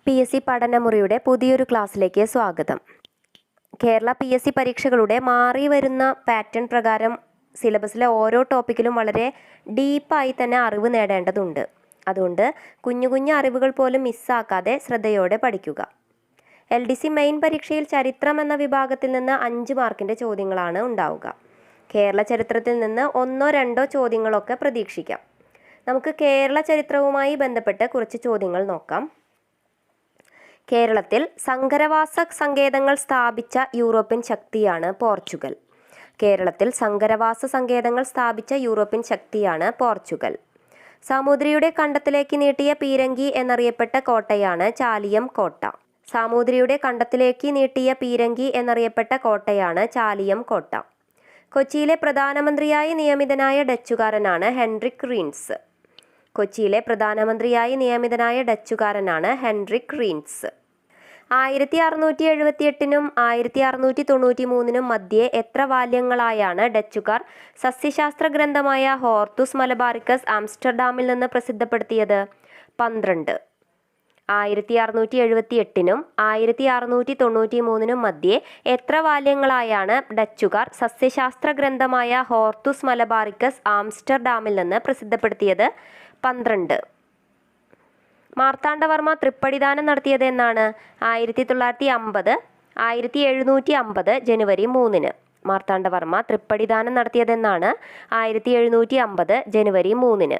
PSC പഠനമുറിയുടെ പുതിയൊരു ക്ലാസ്സിലേക്ക് സ്വാഗതം. കേരള PSC പരീക്ഷകളുടെ മാറി വരുന്ന പാറ്റേൺ പ്രകാരം സിലബസിലെ ഓരോ ടോപ്പിക്കിലും വളരെ ഡീപ്പായി തന്നെ അറിവ് നേടേണ്ടതുണ്ട്. അതുകൊണ്ട് കുഞ്ഞു കുഞ്ഞു അറിവുകൾ പോലും മിസ്സാക്കാതെ ശ്രദ്ധയോടെ പഠിക്കുക. LDC മെയിൻ പരീക്ഷയിൽ ചരിത്രം എന്ന വിഭാഗത്തിൽ നിന്ന് 5 മാർക്കിൻ്റെ ചോദ്യങ്ങളാണ് ഉണ്ടാവുക. കേരള ചരിത്രത്തിൽ നിന്ന് 1-2 ചോദ്യങ്ങളൊക്കെ പ്രതീക്ഷിക്കാം. നമുക്ക് കേരള ചരിത്രവുമായി ബന്ധപ്പെട്ട് കുറച്ച് ചോദ്യങ്ങൾ നോക്കാം. കേരളത്തിൽ സങ്കരവാസ സങ്കേതങ്ങൾ സ്ഥാപിച്ച യൂറോപ്യൻ ശക്തിയാണ് പോർച്ചുഗൽ. കേരളത്തിൽ സങ്കരവാസ സങ്കേതങ്ങൾ സ്ഥാപിച്ച യൂറോപ്യൻ ശക്തിയാണ് പോർച്ചുഗൽ. സാമൂതിരിയുടെ കണ്ടത്തിലേക്ക് നീട്ടിയ പീരങ്കി എന്നറിയപ്പെട്ട കോട്ടയാണ് ചാലിയം കോട്ട. സാമൂതിരിയുടെ കണ്ടത്തിലേക്ക് നീട്ടിയ പീരങ്കി എന്നറിയപ്പെട്ട കോട്ടയാണ് ചാലിയം കോട്ട. കൊച്ചിയിലെ പ്രധാനമന്ത്രിയായി നിയമിതനായ ഡച്ചുകാരനാണ് ഹെൻറിക് റീൻസ്. കൊച്ചിയിലെ പ്രധാനമന്ത്രിയായി നിയമിതനായ ഡച്ചുകാരനാണ് ഹെൻറിക് റീൻസ്. 1678-നും 1693-നും മധ്യേ എത്ര വാല്യങ്ങളായാണ് ഡച്ചുകാർ സസ്യശാസ്ത്ര ഗ്രന്ഥമായ ഹോർത്തുസ് മലബാറിക്കസ് ആംസ്റ്റർഡാമിൽ നിന്ന് പ്രസിദ്ധപ്പെടുത്തിയത്? 12. 1678-നും 1693-നും മധ്യേ എത്ര വാല്യങ്ങളായാണ് ഡച്ചുകാർ സസ്യശാസ്ത്ര ഗ്രന്ഥമായ ഹോർത്തുസ് മലബാറിക്കസ് ആംസ്റ്റർഡാമിൽ നിന്ന് പ്രസിദ്ധപ്പെടുത്തിയത്? 12. മാർത്താണ്ഡവർമ്മ തൃപ്പടിദാനം നടത്തിയത് എന്നാണ്? 1750 ജനുവരി 3-ന്. മാർത്താണ്ഡവർമ്മ തൃപ്പടിദാനം നടത്തിയതെന്നാണ്? 1750 ജനുവരി 3-ന്.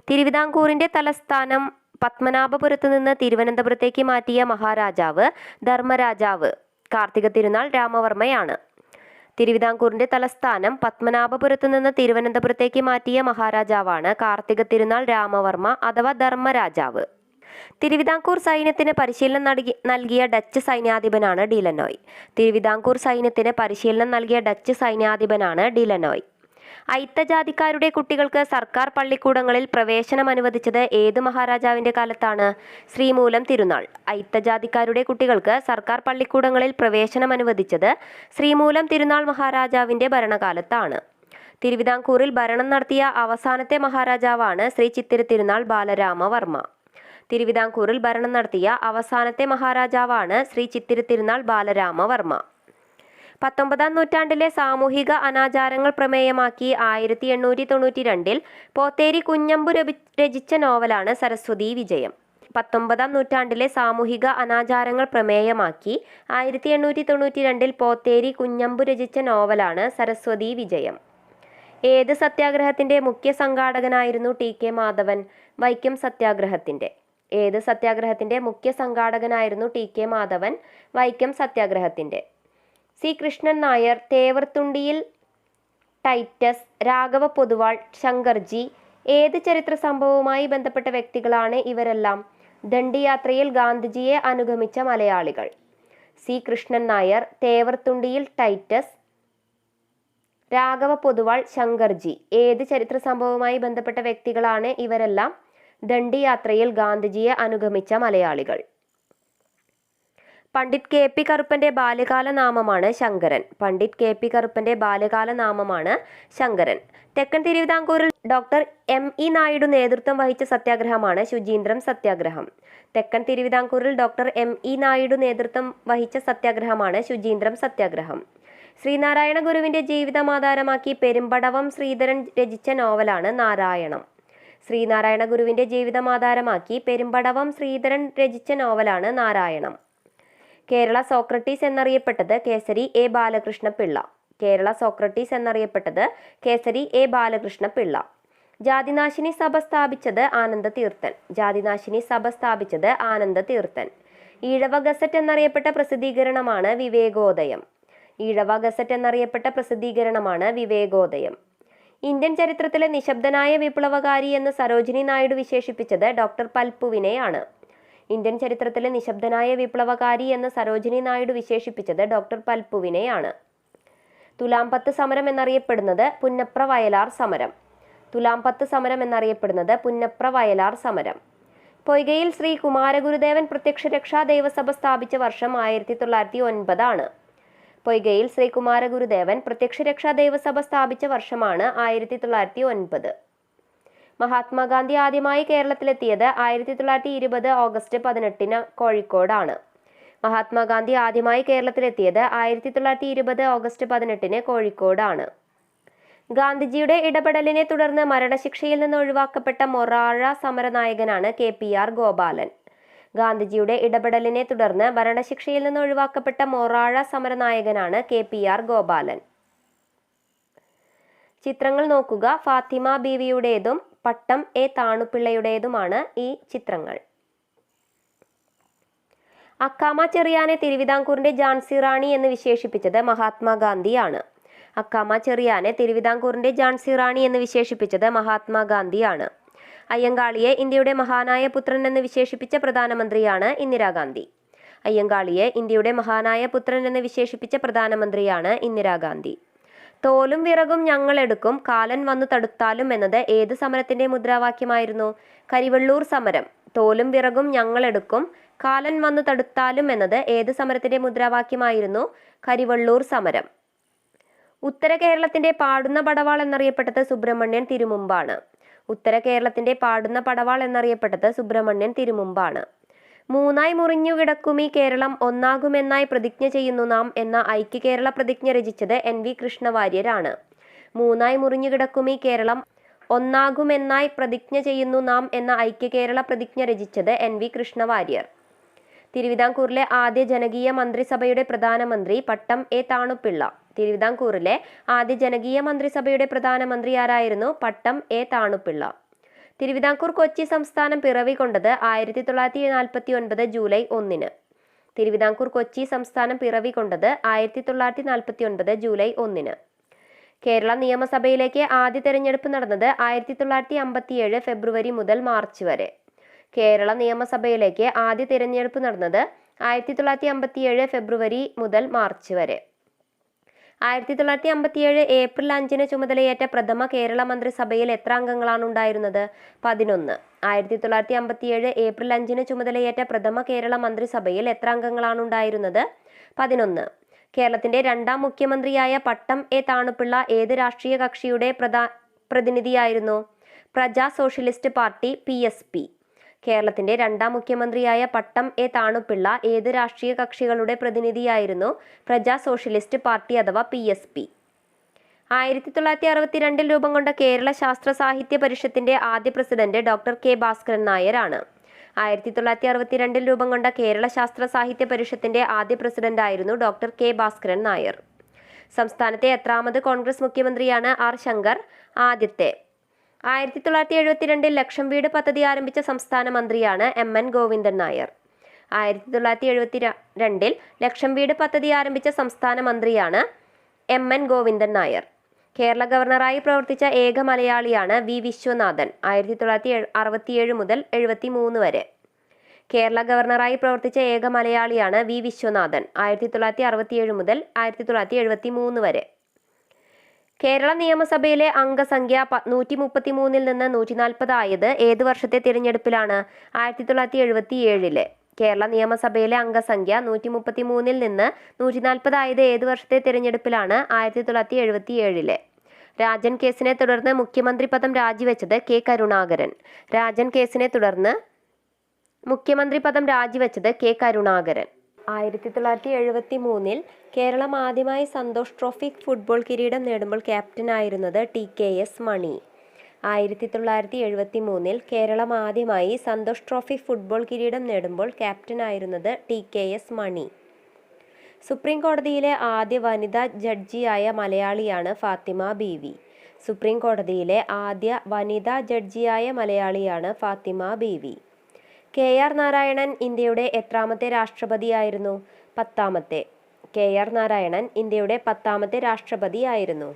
തിരുവിതാംകൂറിൻ്റെ തലസ്ഥാനം പത്മനാഭപുരത്ത് നിന്ന് തിരുവനന്തപുരത്തേക്ക് മാറ്റിയ മഹാരാജാവ് ധർമ്മരാജാവ് കാർത്തിക തിരുനാൾ രാമവർമ്മയാണ്. തിരുവിതാംകൂറിൻ്റെ തലസ്ഥാനം പത്മനാഭപുരത്ത് നിന്ന് തിരുവനന്തപുരത്തേക്ക് മാറ്റിയ മഹാരാജാവാണ് കാർത്തിക തിരുനാൾ രാമവർമ്മ അഥവാ ധർമ്മരാജാവ്. തിരുവിതാംകൂർ സൈന്യത്തിന് പരിശീലനം നൽകിയ ഡച്ച് സൈന്യാധിപനാണ് ഡിലനോയ്. തിരുവിതാംകൂർ സൈന്യത്തിന് പരിശീലനം നൽകിയ ഡച്ച് സൈന്യാധിപനാണ് ഡിലനോയ്. അയിത്തജാതിക്കാരുടെ കുട്ടികൾക്ക് സർക്കാർ പള്ളിക്കൂടങ്ങളിൽ പ്രവേശനം അനുവദിച്ചത് ഏത് മഹാരാജാവിൻ്റെ കാലത്താണ്? ശ്രീമൂലം തിരുനാൾ. അയിത്തജാതിക്കാരുടെ കുട്ടികൾക്ക് സർക്കാർ പള്ളിക്കൂടങ്ങളിൽ പ്രവേശനം അനുവദിച്ചത് ശ്രീമൂലം തിരുനാൾ മഹാരാജാവിൻ്റെ ഭരണകാലത്താണ്. തിരുവിതാംകൂറിൽ ഭരണം നടത്തിയ അവസാനത്തെ മഹാരാജാവാണ് ശ്രീ ചിത്തിര തിരുനാൾ ബാലരാമവർമ്മ. തിരുവിതാംകൂറിൽ ഭരണം നടത്തിയ അവസാനത്തെ മഹാരാജാവാണ് ശ്രീ ചിത്തിര തിരുനാൾ ബാലരാമവർമ്മ. 19-ാം നൂറ്റാണ്ടിലെ സാമൂഹിക അനാചാരങ്ങൾ പ്രമേയമാക്കി 1892-ൽ പോത്തേരി കുഞ്ഞമ്പു രചിച്ച നോവലാണ് സരസ്വതി വിജയം. 19-ാം നൂറ്റാണ്ടിലെ സാമൂഹിക അനാചാരങ്ങൾ പ്രമേയമാക്കി 1892-ൽ പോത്തേരി കുഞ്ഞമ്പു രചിച്ച നോവലാണ് സരസ്വതി വിജയം. ഏത് സത്യാഗ്രഹത്തിൻ്റെ മുഖ്യ സംഘാടകനായിരുന്നു TK മാധവൻ? വൈക്കം സത്യാഗ്രഹത്തിൻ്റെ. ഏത് സത്യാഗ്രഹത്തിൻ്റെ മുഖ്യ സംഘാടകനായിരുന്നു TK മാധവൻ? വൈക്കം സത്യാഗ്രഹത്തിൻ്റെ. സി കൃഷ്ണൻ നായർ, തേവർത്തുണ്ടിയിൽ ടൈറ്റസ്, രാഘവ പൊതുവാൾ, ശങ്കർജി ഏത് ചരിത്ര സംഭവവുമായി ബന്ധപ്പെട്ട വ്യക്തികളാണ് ഇവരെല്ലാം? ദണ്ഡിയാത്രയിൽ ഗാന്ധിജിയെ അനുഗമിച്ച മലയാളികൾ. സി കൃഷ്ണൻ നായർ, തേവർത്തുണ്ടിയിൽ ടൈറ്റസ്, രാഘവ പൊതുവാൾ, ശങ്കർജി ഏത് ചരിത്ര സംഭവവുമായി ബന്ധപ്പെട്ട വ്യക്തികളാണ് ഇവരെല്ലാം? ദണ്ഡിയാത്രയിൽ ഗാന്ധിജിയെ അനുഗമിച്ച മലയാളികൾ. പണ്ഡിറ്റ് KP കറുപ്പൻ്റെ ബാല്യകാല നാമമാണ് ശങ്കരൻ. പണ്ഡിറ്റ് KP കറുപ്പൻ്റെ ബാല്യകാല നാമമാണ് ശങ്കരൻ. തെക്കൻ തിരുവിതാംകൂറിൽ ഡോക്ടർ ME നായിഡു നേതൃത്വം വഹിച്ച സത്യാഗ്രഹമാണ് ശുചീന്ദ്രം സത്യാഗ്രഹം. തെക്കൻ തിരുവിതാംകൂറിൽ ഡോക്ടർ ME നായിഡു നേതൃത്വം വഹിച്ച സത്യാഗ്രഹമാണ് ശുചീന്ദ്രം സത്യാഗ്രഹം. ശ്രീനാരായണ ഗുരുവിൻ്റെ ജീവിതമാധാരമാക്കി പെരുമ്പടവം ശ്രീധരൻ രചിച്ച നോവലാണ് നാരായണം. ശ്രീനാരായണ ഗുരുവിൻ്റെ ജീവിതമാധാരമാക്കി പെരുമ്പടവം ശ്രീധരൻ രചിച്ച നോവലാണ് നാരായണം. കേരള സോക്രട്ടീസ് എന്നറിയപ്പെട്ടത് കേസരി A ബാലകൃഷ്ണപിള്ള. കേരള സോക്രട്ടീസ് എന്നറിയപ്പെട്ടത് കേസരി A ബാലകൃഷ്ണപിള്ള. ജാതിനാശിനി സഭ സ്ഥാപിച്ചത് ആനന്ദതീർത്ഥൻ. ജാതിനാശിനി സഭ സ്ഥാപിച്ചത് ആനന്ദതീർത്ഥൻ. ഈഴവ ഗസറ്റ് എന്നറിയപ്പെട്ട പ്രസിദ്ധീകരണമാണ് വിവേകോദയം. ഈഴവ ഗസറ്റ് എന്നറിയപ്പെട്ട പ്രസിദ്ധീകരണമാണ് വിവേകോദയം. ഇന്ത്യൻ ചരിത്രത്തിലെ നിശബ്ദനായ വിപ്ലവകാരി എന്ന് സരോജിനി നായിഡു വിശേഷിപ്പിച്ചത് ഡോക്ടർ പൽപ്പുവിനെയാണ്. ഇന്ത്യൻ ചരിത്രത്തിലെ നിശബ്ദനായ വിപ്ലവകാരി എന്ന് സരോജിനി നായിഡു വിശേഷിപ്പിച്ചത് ഡോക്ടർ പൽപ്പുവിനെയാണ്. തുലാം 10 സമരം എന്നറിയപ്പെടുന്നത് പുന്നപ്ര വയലാർ സമരം. തുലാം 10 സമരം എന്നറിയപ്പെടുന്നത് പുന്നപ്ര വയലാർ സമരം. പൊയ്കയിൽ ശ്രീ കുമാരഗുരുദേവൻ പ്രത്യക്ഷ രക്ഷാ ദൈവസഭ സ്ഥാപിച്ച വർഷം 1909 ആണ്. പൊയ്കയിൽ ശ്രീ കുമാരഗുരുദേവൻ പ്രത്യക്ഷ രക്ഷാ ദൈവസഭ സ്ഥാപിച്ച വർഷമാണ് 1909. മഹാത്മാഗാന്ധി ആദ്യമായി കേരളത്തിലെത്തിയത് 1920 ഓഗസ്റ്റ് 18 കോഴിക്കോടാണ്. മഹാത്മാഗാന്ധി ആദ്യമായി കേരളത്തിലെത്തിയത് 1920 ഓഗസ്റ്റ് 18 കോഴിക്കോടാണ്. ഗാന്ധിജിയുടെ ഇടപെടലിനെ തുടർന്ന് മരണശിക്ഷയിൽ നിന്ന് ഒഴിവാക്കപ്പെട്ട മൊറാഴ സമരനായകനാണ് KPR ഗോപാലൻ. ഗാന്ധിജിയുടെ ഇടപെടലിനെ തുടർന്ന് മരണശിക്ഷയിൽ നിന്ന് ഒഴിവാക്കപ്പെട്ട മൊറാഴ സമരനായകനാണ് KPR ഗോപാലൻ. ചിത്രങ്ങൾ നോക്കുക. ഫാത്തിമ ബീവിയുടേതും പട്ടം എ താണുപിള്ളയുടേതുമാണ് ഈ ചിത്രങ്ങൾ. അക്കാമ ചെറിയാനെ തിരുവിതാംകൂറിന്റെ ഝാൻസി റാണി എന്ന് വിശേഷിപ്പിച്ചത് മഹാത്മാഗാന്ധിയാണ്. അക്കാമ ചെറിയാനെ തിരുവിതാംകൂറിന്റെ ഝാൻസി റാണി എന്ന് വിശേഷിപ്പിച്ചത് മഹാത്മാഗാന്ധിയാണ്. അയ്യങ്കാളിയെ ഇന്ത്യയുടെ മഹാനായ പുത്രൻ എന്ന് വിശേഷിപ്പിച്ച പ്രധാനമന്ത്രിയാണ് ഇന്ദിരാഗാന്ധി. അയ്യങ്കാളിയെ ഇന്ത്യയുടെ മഹാനായ പുത്രൻ എന്ന് വിശേഷിപ്പിച്ച പ്രധാനമന്ത്രിയാണ് ഇന്ദിരാഗാന്ധി. തോലും വിറകും ഞങ്ങളെടുക്കും, കാലൻ വന്നു തടുത്താലും എന്നത് ഏത് സമരത്തിന്റെ മുദ്രാവാക്യമായിരുന്നു? കരിവെള്ളൂർ സമരം. തോലും വിറകും ഞങ്ങളെടുക്കും, കാലൻ വന്നു തടുത്താലും എന്നത് ഏത് സമരത്തിന്റെ മുദ്രാവാക്യമായിരുന്നു? കരിവെള്ളൂർ സമരം. ഉത്തര കേരളത്തിന്റെ പാടുന്ന പടവാൾ എന്നറിയപ്പെട്ടത് സുബ്രഹ്മണ്യൻ തിരുമുമ്പാണ്. ഉത്തര കേരളത്തിന്റെ പാടുന്ന പടവാൾ എന്നറിയപ്പെട്ടത് സുബ്രഹ്മണ്യൻ തിരുമുമ്പാണ്. മൂന്നായി മുറിഞ്ഞു കിടക്കുമീ കേരളം, ഒന്നാകുമെന്നായി പ്രതിജ്ഞ ചെയ്യുന്നു നാം എന്ന ഐക്യ കേരള പ്രതിജ്ഞ രചിച്ചത് NV കൃഷ്ണവാര്യരാണ്. മൂന്നായി മുറിഞ്ഞു കിടക്കുമീ കേരളം, ഒന്നാകുമെന്നായി പ്രതിജ്ഞ ചെയ്യുന്നു നാം എന്ന ഐക്യ കേരള പ്രതിജ്ഞ രചിച്ചത് NV കൃഷ്ണവാര്യർ. തിരുവിതാംകൂറിലെ ആദ്യ ജനകീയ മന്ത്രിസഭയുടെ പ്രധാനമന്ത്രി പട്ടം എ താണുപിള്ള. തിരുവിതാംകൂറിലെ ആദ്യ ജനകീയ മന്ത്രിസഭയുടെ പ്രധാനമന്ത്രി ആരായിരുന്നു? പട്ടം എ താണുപിള്ള. തിരുവിതാംകൂർ കൊച്ചി സംസ്ഥാനം പിറവികൊണ്ടത് 1949 ജൂലൈ 1. തിരുവിതാംകൂർ കൊച്ചി സംസ്ഥാനം പിറവികൊണ്ടത് 1949 ജൂലൈ 1. കേരള നിയമസഭയിലേക്ക് ആദ്യ തെരഞ്ഞെടുപ്പ് നടന്നത് 1957 ഫെബ്രുവരി മുതൽ മാർച്ച് വരെ. കേരള നിയമസഭയിലേക്ക് ആദ്യ തിരഞ്ഞെടുപ്പ് നടന്നത് 1957 ഫെബ്രുവരി മുതൽ മാർച്ച് വരെ. 1957 ഏപ്രിൽ 5 ചുമതലയേറ്റ പ്രഥമ കേരള മന്ത്രിസഭയിൽ എത്ര അംഗങ്ങളാണ് ഉണ്ടായിരുന്നത്? 11. 1957 ഏപ്രിൽ 5 ചുമതലയേറ്റ പ്രഥമ കേരള മന്ത്രിസഭയിൽ എത്ര അംഗങ്ങളാണ് ഉണ്ടായിരുന്നത്? 11. കേരളത്തിന്റെ രണ്ടാം മുഖ്യമന്ത്രിയായ പട്ടം എ താണുപിള്ള ഏത് രാഷ്ട്രീയ കക്ഷിയുടെ പ്രതിനിധിയായിരുന്നു? Praja socialist party PSP. കേരളത്തിന്റെ രണ്ടാം മുഖ്യമന്ത്രിയായ പട്ടം എ താണുപിള്ള ഏത് രാഷ്ട്രീയ കക്ഷികളുടെ പ്രതിനിധിയായിരുന്നു? പ്രജാ സോഷ്യലിസ്റ്റ് പാർട്ടി അഥവാ PSP. 1962 രൂപം കൊണ്ട കേരള ശാസ്ത്ര സാഹിത്യ പരിഷത്തിന്റെ ആദ്യ പ്രസിഡന്റ് ഡോക്ടർ K ഭാസ്കരൻ നായരാണ്. 1962 രൂപം കൊണ്ട കേരള ശാസ്ത്ര സാഹിത്യ പരിഷത്തിന്റെ ആദ്യ പ്രസിഡന്റ് ആയിരുന്നു ഡോക്ടർ K ഭാസ്കരൻ നായർ. സംസ്ഥാനത്തെ എത്രാമത് കോൺഗ്രസ് മുഖ്യമന്ത്രിയാണ് R ശങ്കർ? ആദ്യത്തെ. 1972 ലക്ഷം വീട് പദ്ധതി ആരംഭിച്ച സംസ്ഥാന മന്ത്രിയാണ് MN ഗോവിന്ദൻ നായർ. 1972 ലക്ഷം വീട് പദ്ധതി ആരംഭിച്ച സംസ്ഥാന മന്ത്രിയാണ് MN ഗോവിന്ദൻ നായർ. കേരള ഗവർണറായി പ്രവർത്തിച്ച ഏക മലയാളിയാണ് V വിശ്വനാഥൻ. 1967 മുതൽ 73 വരെ. കേരള ഗവർണറായി പ്രവർത്തിച്ച ഏക മലയാളിയാണ് V വിശ്വനാഥൻ. 1967 മുതൽ 1973 വരെ. കേരള നിയമസഭയിലെ അംഗസംഖ്യ 133 നിന്ന് 140 ആയത് ഏത് വർഷത്തെ തിരഞ്ഞെടുപ്പിലാണ്? 1977. കേരള നിയമസഭയിലെ അംഗസംഖ്യ 133 നിന്ന് 140 ആയത് ഏത് വർഷത്തെ തിരഞ്ഞെടുപ്പിലാണ്? 1977. രാജൻ കേസിനെ തുടർന്ന് മുഖ്യമന്ത്രി പദം രാജിവെച്ചത് K കരുണാകരൻ. രാജൻ കേസിനെ തുടർന്ന് മുഖ്യമന്ത്രി പദം രാജിവെച്ചത് K കരുണാകരൻ. 1973 കേരളം ആദ്യമായി സന്തോഷ് ട്രോഫി ഫുട്ബോൾ കിരീടം നേടുമ്പോൾ ക്യാപ്റ്റനായിരുന്നത് TKS മണി. 1973 കേരളം ആദ്യമായി സന്തോഷ് ട്രോഫി ഫുട്ബോൾ കിരീടം നേടുമ്പോൾ ക്യാപ്റ്റനായിരുന്നത് TKS മണി. സുപ്രീം കോടതിയിലെ ആദ്യ വനിതാ ജഡ്ജിയായ മലയാളിയാണ് ഫാത്തിമ ബീവി. സുപ്രീം കോടതിയിലെ ആദ്യ വനിതാ ജഡ്ജിയായ മലയാളിയാണ് ഫാത്തിമ ബീവി. KR നാരായണൻ ഇന്ത്യയുടെ എത്രാമത്തെ രാഷ്ട്രപതിയായിരുന്നു? 10ാമത്തെ. KR നാരായണൻ ഇന്ത്യയുടെ 10ാമത്തെ രാഷ്ട്രപതിയായിരുന്നു.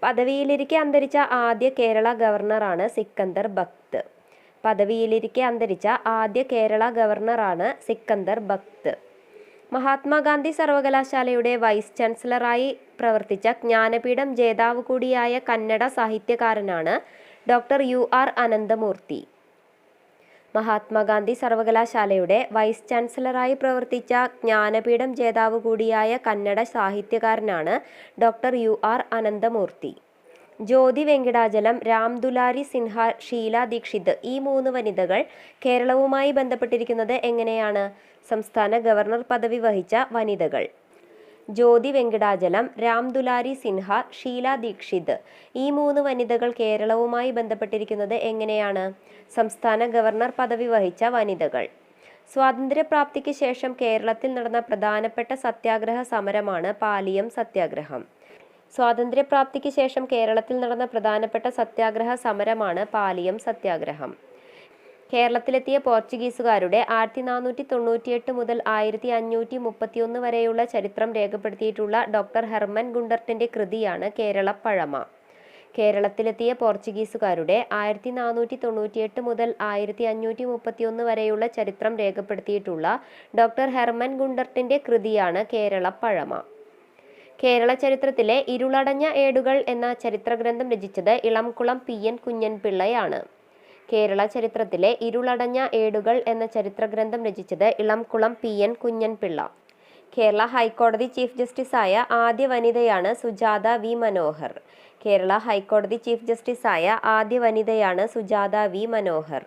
പദവിയിലിരിക്കെ അന്തരിച്ച ആദ്യ കേരള ഗവർണറാണ് സിക്കന്ദർ ബക്ത്. പദവിയിലിരിക്കെ അന്തരിച്ച ആദ്യ കേരള ഗവർണറാണ് സിക്കന്ദർ ബക്ത്. മഹാത്മാഗാന്ധി സർവകലാശാലയുടെ വൈസ് ചാൻസലറായി പ്രവർത്തിച്ച ജ്ഞാനപീഠം ജേതാവ് കൂടിയായ കന്നഡ സാഹിത്യകാരനാണ് ഡോക്ടർ UR അനന്തമൂർത്തി. മഹാത്മാഗാന്ധി സർവകലാശാലയുടെ വൈസ് ചാൻസലറായി പ്രവർത്തിച്ച ജ്ഞാനപീഠം ജേതാവ് കൂടിയായ കന്നഡ സാഹിത്യകാരനാണ് ഡോക്ടർ UR അനന്തമൂർത്തി. ജ്യോതി വെങ്കിടാചലം, രാം ദുലാരി സിൻഹ, ഷീല ദീക്ഷിത് ഈ 3 വനിതകൾ കേരളവുമായി ബന്ധപ്പെട്ടിരിക്കുന്നത് എങ്ങനെയാണ്? സംസ്ഥാന ഗവർണർ പദവി വഹിച്ച വനിതകൾ. ജ്യോതി വെങ്കിടാചലം, രാം ദുലാരി സിൻഹ, ഷീല ദീക്ഷിത് ഈ 3 വനിതകൾ കേരളവുമായി ബന്ധപ്പെട്ടിരിക്കുന്നത് എങ്ങനെയാണ്? സംസ്ഥാന ഗവർണർ പദവി വഹിച്ച വനിതകൾ. സ്വാതന്ത്ര്യപ്രാപ്തിക്ക് ശേഷം കേരളത്തിൽ നടന്ന പ്രധാനപ്പെട്ട സത്യാഗ്രഹ സമരമാണ് പാലിയം സത്യാഗ്രഹം. സ്വാതന്ത്ര്യപ്രാപ്തിക്ക് ശേഷം കേരളത്തിൽ നടന്ന പ്രധാനപ്പെട്ട സത്യാഗ്രഹ സമരമാണ് പാലിയം സത്യാഗ്രഹം. കേരളത്തിലെത്തിയ പോർച്ചുഗീസുകാരുടെ 1498 മുതൽ 1531 വരെയുള്ള ചരിത്രം രേഖപ്പെടുത്തിയിട്ടുള്ള ഡോക്ടർ ഹെർമൻ ഗുണ്ടർട്ടിൻ്റെ കൃതിയാണ് കേരളപ്പഴമ. കേരളത്തിലെത്തിയ പോർച്ചുഗീസുകാരുടെ 1498 മുതൽ 1531 വരെയുള്ള ചരിത്രം രേഖപ്പെടുത്തിയിട്ടുള്ള ഡോക്ടർ ഹെർമൻ ഗുണ്ടർട്ടിൻ്റെ കൃതിയാണ് കേരളപ്പഴമ. കേരള ചരിത്രത്തിലെ ഇരുളടഞ്ഞ ഏടുകൾ എന്ന ചരിത്രഗ്രന്ഥം രചിച്ചത് ഇളംകുളം PN കുഞ്ഞൻപിള്ളയാണ്. കേരള ചരിത്രത്തിലെ ഇരുളടഞ്ഞ ഏടുകൾ എന്ന ചരിത്രഗ്രന്ഥം രചിച്ചത് ഇളംകുളം PN കുഞ്ഞൻപിള്ള. കേരള ഹൈക്കോടതി ചീഫ് ജസ്റ്റിസായ ആദ്യ വനിതയാണ് സുജാത V മനോഹർ. കേരള ഹൈക്കോടതി ചീഫ് ജസ്റ്റിസായ ആദ്യ വനിതയാണ് സുജാത V മനോഹർ.